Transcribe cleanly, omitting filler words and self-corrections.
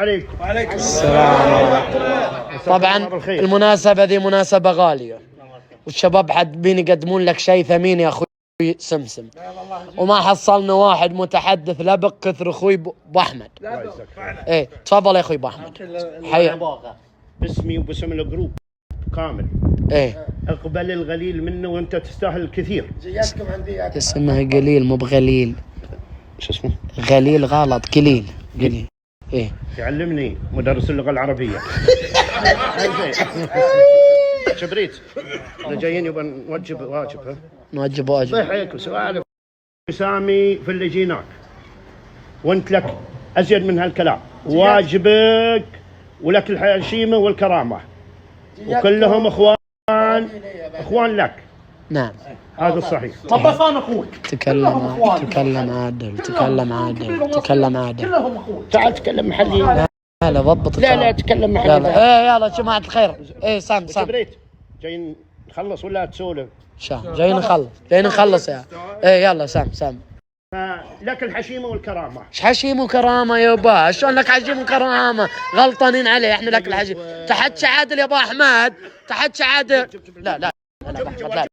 عليكم. وعليكم السلام. طبعا المناسبة ذي مناسبة غالية، والشباب حابين يقدمون لك شيء ثمين يا اخوي سمسم، وما حصلنا واحد متحدث لبق كثر اخوي ابو احمد. ايه تفضل يا اخوي ابو احمد. حيا باسمي وباسم الجروب كامل. ايه اقبل القليل منه وانت تستاهل الكثير. زيادكم عندي اسمه قليل مو بغليل. شو اسمه؟ غليل غلط، قليل قليل. ايه يعلمني مدرس اللغة العربية. شبريت احنا جايين يبغى نوجب واجب. ها نوجب واجب. ضحك وسؤال سامي في اللي جيناك، وانت لك ازيد من هالكلام. واجبك ولك الحشيمة والكرامة، وكلهم اخوان لك. نعم هذا الصحيح. طب انا اخوك. تكلم عادل. تكلم عادل. كلهم اخوك. تعال تكلم محلي. لا ضبط لا الكلام. تكلم محلي. ايه يلا جماعة الخير. ايه سام شبريت جايين نخلص ولا تسولف؟ جايين نخلص يا ايه يلا سام. لك الحشيمة والكرامة. ايش حشيم وكرامة يابا؟ شلون لك حشيم وكرامة؟ غلطانين عليه احنا. لك الحشيم تحت عادل يا ابو احمد، تحت عادل. لا